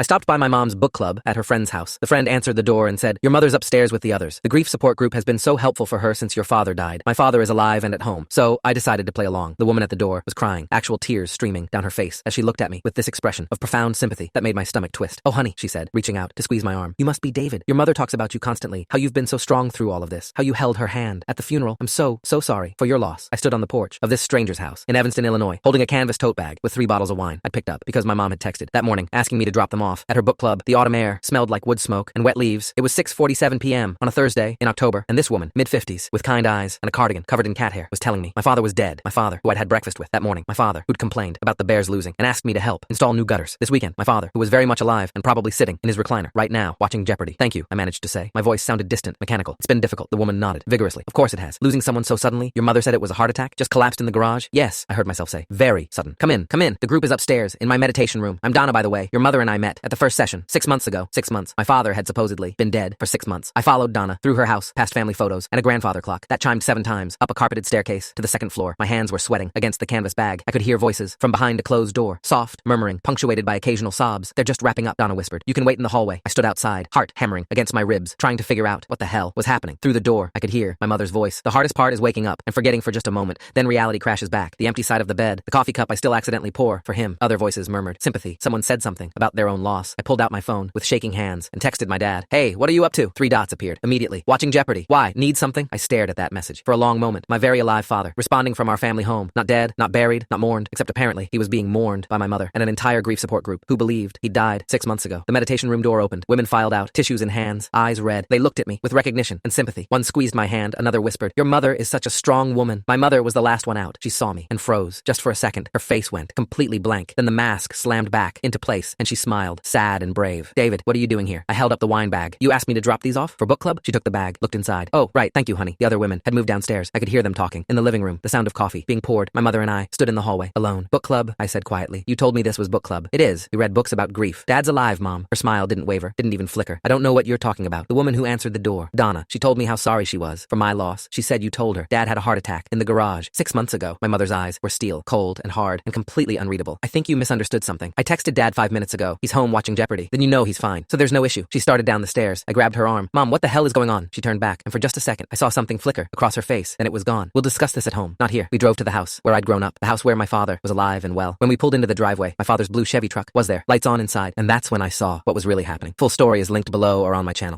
I stopped by my mom's book club at her friend's house. The friend answered the door and said, "Your mother's upstairs with the others. The grief support group has been so helpful for her since your father died. My father is alive and at home." So I decided to play along. The woman at the door was crying, actual tears streaming down her face as she looked at me with this expression of profound sympathy that made my stomach twist. "Oh, honey," she said, reaching out to squeeze my arm. "You must be David. Your mother talks about you constantly, how you've been so strong through all of this, how you held her hand at the funeral. I'm so sorry for your loss." I stood on the porch of this stranger's house in Evanston, Illinois, holding a canvas tote bag with 3 bottles of wine I'd picked up because my mom had texted that morning asking me to drop them off at her book club. The autumn air smelled like wood smoke and wet leaves. It was 6:47 p.m. on a Thursday in October, and this woman, mid-50s, with kind eyes and a cardigan covered in cat hair, was telling me my father was dead. My father, who I'd had breakfast with that morning. My father, who'd complained about the Bears losing and asked me to help install new gutters. This weekend, my father, who was very much alive and probably sitting in his recliner right now watching Jeopardy. "Thank you," I managed to say. My voice sounded distant, mechanical. "It's been difficult." The woman nodded vigorously. "Of course it has. Losing someone so suddenly. Your mother said it was a heart attack? Just collapsed in the garage?" "Yes," I heard myself say. "Very sudden." Come in. The group is upstairs in my meditation room. I'm Donna, by the way. Your mother and I met at the first session 6 months ago. 6 months. My father had supposedly been dead for 6 months. I followed Donna through her house, past family photos, and a grandfather clock that chimed 7 times, up a carpeted staircase to the second floor. My hands were sweating against the canvas bag. I could hear voices from behind a closed door, soft, murmuring, punctuated by occasional sobs. "They're just wrapping up," Donna whispered. "You can wait in the hallway." I stood outside, heart hammering against my ribs, trying to figure out what the hell was happening. Through the door, I could hear my mother's voice. "The hardest part is waking up and forgetting for just a moment. Then reality crashes back. The empty side of the bed, the coffee cup I still accidentally pour for him." Other voices murmured. Sympathy. Someone said something about their own loss. I pulled out my phone with shaking hands and texted my dad. "Hey, what are you up to?" 3 dots appeared immediately. "Watching Jeopardy." "Why? Need something?" I stared at that message for a long moment. My very alive father, responding from our family home. Not dead, not buried, not mourned, except apparently he was being mourned by my mother and an entire grief support group who believed he died 6 months ago. The meditation room door opened. Women filed out, tissues in hands, eyes red. They looked at me with recognition and sympathy. One squeezed my hand, another whispered, "Your mother is such a strong woman." My mother was the last one out. She saw me and froze. Just for a second, her face went completely blank. Then the mask slammed back into place and she smiled, sad and brave. "David, what are you doing here?" I held up the wine bag. "You asked me to drop these off for book club?" She took the bag, looked inside. "Oh, right, thank you, honey." The other women had moved downstairs. I could hear them talking. In the living room, the sound of coffee being poured. My mother and I stood in the hallway, alone. "Book club," I said quietly. "You told me this was book club." "It is. We read books about grief." "Dad's alive, Mom." Her smile didn't waver, didn't even flicker. "I don't know what you're talking about." The woman who answered the door, Donna, she told me how sorry she was for my loss. She said you told her Dad had a heart attack in the garage 6 months ago. My mother's eyes were steel, cold and hard and completely unreadable. "I think you misunderstood something. I texted Dad 5 minutes ago. He's home watching Jeopardy. Then you know he's fine. So there's no issue." She started down the stairs. I grabbed her arm. "Mom, what the hell is going on?" She turned back, and for just a second, I saw something flicker across her face, and it was gone. "We'll discuss this at home, not here." We drove to the house where I'd grown up, the house where my father was alive and well. When we pulled into the driveway, my father's blue Chevy truck was there, lights on inside, and that's when I saw what was really happening. Full story is linked below or on my channel.